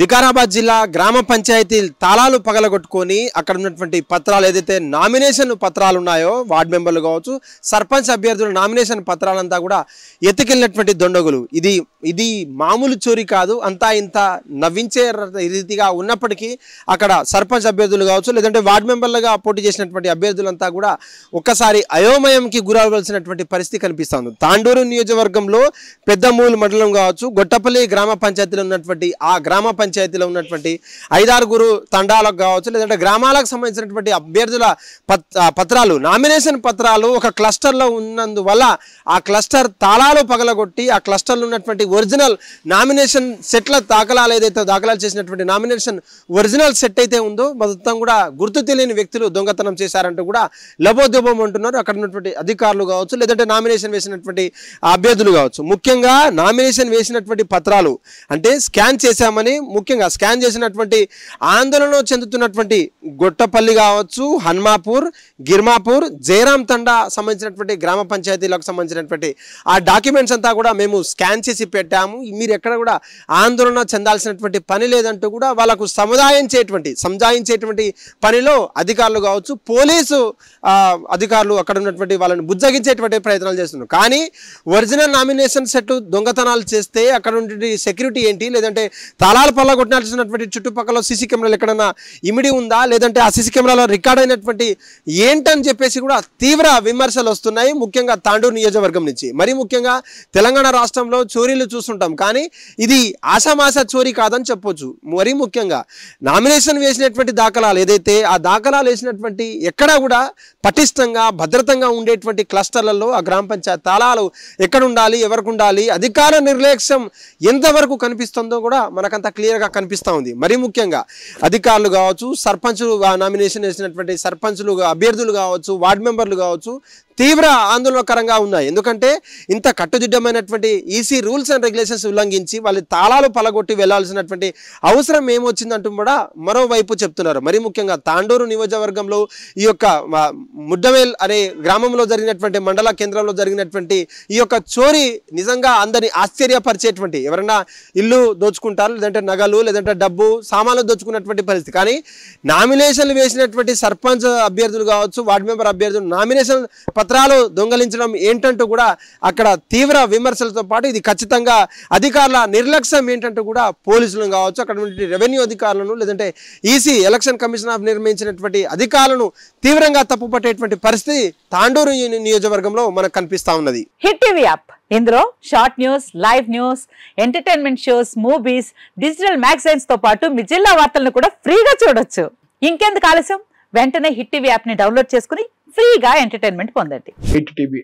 వికారాబాద్ జిల్లా గ్రామ పంచాయతీ తాళాలు పగలగొట్టుకొని అక్కడ ఉన్నటువంటి పత్రాలు ఏదైతే నామినేషన్ పత్రాలు ఉన్నాయో వార్డు మెంబర్లు కావచ్చు సర్పంచ్ అభ్యర్థుల నామినేషన్ పత్రాలంతా కూడా ఎత్తుకెళ్ళినటువంటి దొండగులు. ఇది మామూలు చోరీ కాదు, అంతా ఇంత నవ్వించే రీతిగా ఉన్నప్పటికీ అక్కడ సర్పంచ్ అభ్యర్థులు కావచ్చు లేదంటే వార్డు మెంబర్లుగా పోటీ చేసినటువంటి అభ్యర్థులంతా కూడా ఒక్కసారి అయోమయంకి గురవలసినటువంటి పరిస్థితి కనిపిస్తుంది. తాండూరు నియోజకవర్గంలో పెద్దమూలు మండలం కావచ్చు గొట్టపల్లి గ్రామ పంచాయతీలో ఉన్నటువంటి ఆ గ్రామ పంచాయతీలో ఉన్నటువంటి 5-6 తండాలకు కావచ్చు లేదంటే గ్రామాలకు సంబంధించినటువంటి అభ్యర్థుల పత్రాలు నామినేషన్ పత్రాలు ఒక క్లస్టర్లో ఉన్నందువల్ల ఆ క్లస్టర్ తాళాలు పగలగొట్టి ఆ క్లస్టర్లో ఉన్నటువంటి ఒరిజినల్ నామినేషన్ సెట్ల దాఖలాలు ఏదైతే దాఖలాలు చేసినటువంటి నామినేషన్ ఒరిజినల్ సెట్ అయితే ఉందో మొత్తం కూడా గుర్తు తెలియని వ్యక్తులు దొంగతనం చేశారంటూ కూడా లబోదోబం అంటున్నారు అక్కడ ఉన్నటువంటి అధికారులు కావచ్చు లేదంటే నామినేషన్ వేసినటువంటి అభ్యర్థులు కావచ్చు. ముఖ్యంగా నామినేషన్ వేసినటువంటి పత్రాలు అంటే స్కాన్ చేశామని ముఖ్యంగా స్కాన్ చేసినటువంటి ఆందోళన చెందుతున్నటువంటి గొట్టపల్లి కావచ్చు హన్మాపూర్ గిర్మాపూర్ జయరాం తండా సంబంధించినటువంటి గ్రామ పంచాయతీలకు సంబంధించినటువంటి ఆ డాక్యుమెంట్స్ అంతా కూడా మేము స్కాన్ చేసి పెట్టాము, మీరు ఎక్కడ కూడా ఆందోళన చెందాల్సినటువంటి పని లేదంటూ కూడా వాళ్ళకు సంజాయించేటువంటి పనిలో అధికారులు కావచ్చు పోలీసు అధికారులు అక్కడ ఉన్నటువంటి వాళ్ళని బుజ్జగించేటువంటి ప్రయత్నాలు చేస్తున్నారు. కానీ ఒరిజినల్ నామినేషన్ సెట్ దొంగతనాలు చేస్తే అక్కడ ఉండే సెక్యూరిటీ ఏంటి లేదంటే తాళాలు పళ్ళగొట్టాల్సినటువంటి చుట్టుపక్కల సీసీ కెమెరాలు ఎక్కడన్నా ఇమిడి ఉందా లేదంటే ఆ సీసీ కెమెరాలో రికార్డ్ అయినటువంటి ఏంటని చెప్పేసి కూడా తీవ్ర విమర్శలు వస్తున్నాయి ముఖ్యంగా తాండూరు నియోజకవర్గం నుంచి. మరి ముఖ్యంగా తెలంగాణ రాష్ట్రంలో చోరీలు చూస్తుంటాం కానీ ఇది ఆషామాషా చోరీ కాదని చెప్పొచ్చు. మరి ముఖ్యంగా నామినేషన్ వేసినటువంటి దాఖలాలు ఏదైతే ఆ దాఖలాలు వేసినటువంటి ఎక్కడా కూడా పటిష్టంగా భద్రతంగా ఉండేటువంటి క్లస్టర్లలో ఆ గ్రామ పంచాయతీ తాళాలు ఎక్కడ ఉండాలి ఎవరికి ఉండాలి అధికార నిర్లక్ష్యం ఎంతవరకు కనిపిస్తుందో కూడా మనకంత క్లియర్గా కనిపిస్తూ ఉంది. మరి ముఖ్యంగా అధికారులు కావచ్చు సర్పంచులు నామినేషన్ వేసినటువంటి సర్పంచులు అభ్యర్థులు కావచ్చు వార్డు మెంబర్లు కావచ్చు తీవ్ర ఆందోళనకరంగా ఉన్నాయి. ఎందుకంటే ఇంత కట్టుదిట్టమైనటువంటి ఈసీ రూల్స్ అండ్ రెగ్యులేషన్స్ ఉల్లంఘించి వాళ్ళు తాళాలు పలగొట్టి వెళ్లాల్సినటువంటి అవసరం ఏమొచ్చిందంటూ కూడా మరోవైపు చెప్తున్నారు. మరి ముఖ్యంగా తాండూరు నియోజకవర్గంలో ఈ యొక్క ముడ్డవేల్ అనే గ్రామంలో జరిగినటువంటి మండల కేంద్రంలో జరిగినటువంటి ఈ యొక్క చోరీ నిజంగా అందరినీ ఆశ్చర్యపరిచేటువంటి ఎవరైనా ఇల్లు దోచుకుంటారు లేదంటే నగలు లేదంటే డబ్బు సామాన్లు దోచుకున్నటువంటి పరిస్థితి. కానీ నామినేషన్లు వేసినటువంటి సర్పంచ్ అభ్యర్థులు కావచ్చు వార్డు మెంబర్ అభ్యర్థులు నామినేషన్ పత్రాలు దొంగలించడం ఏంటంటూ కూడా అక్కడ తీవ్ర విమర్శలతో పాటు ఇది ఖచ్చితంగా అధికారుల నిర్లక్ష్యం ఏంటంటూ కూడా పోలీసులను కావచ్చు అక్కడ రెవెన్యూ అధికారులను లేదంటే ఈసీ ఎలక్షన్ కమిషన్ ఆఫ్ నిర్మించినటువంటి అధికారులను తీవ్రంగా తప్పుపట్టేటువంటి పరిస్థితి తాండూరు నియోజకవర్గంలో మనకు కనిపిస్తా ఉన్నది. హిట్ టీవీ యాప్ ఇందులో short news live news entertainment shows movies digital magazines తో పాటు మీ జిల్లా వార్తలను కూడా ఫ్రీగా చూడొచ్చు. ఇంకెందుకు ఆలస్యం వెంటనే హిట్ టీవీ యాప్ ని డౌన్లోడ్ చేసుకుని ఫ్రీగా ఎంటర్టైన్మెంట్ పొందండి. Hit TV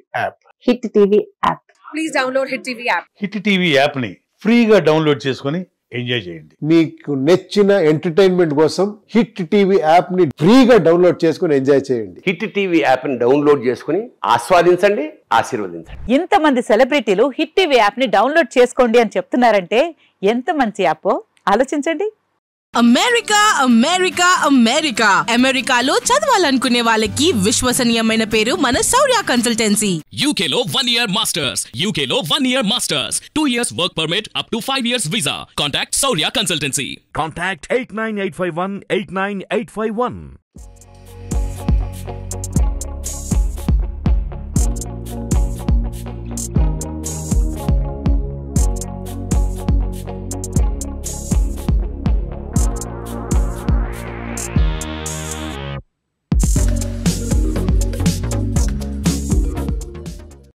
app please download hit TV app. Hit TV app ని ఫ్రీగా డౌన్లోడ్ చేసుకుని ఎంజాయ్ చేయండి. మీకు నచ్చిన ఎంటర్టైన్మెంట్ కోసం హిట్ టీవీ యాప్ ని ఫ్రీగా డౌన్లోడ్ చేసుకుని ఎంజాయ్ చేయండి. హిట్ టీవీ యాప్ ని డౌన్లోడ్ చేసుకుని ఆస్వాదించండి ఆశీర్వదించండి. ఇంతమంది సెలబ్రిటీలు హిట్ టీవీ యాప్ ని డౌన్లోడ్ చేసుకోండి అని చెప్తున్నారంటే ఎంత మంచి యాప్ ఆలోచించండి. అమెరికా అమెరికా అమెరికా అమెరికాలో చదవాలనుకునే వాళ్ళకి విశ్వసనీయమైన పేరు మన శౌర్య కన్సల్టెన్సీ. UK లో 1 year masters, UK లో 1 year masters, 2 years work permit up to 5 years visa. Contact Shaurya Consultancy. Contact 89851 89851.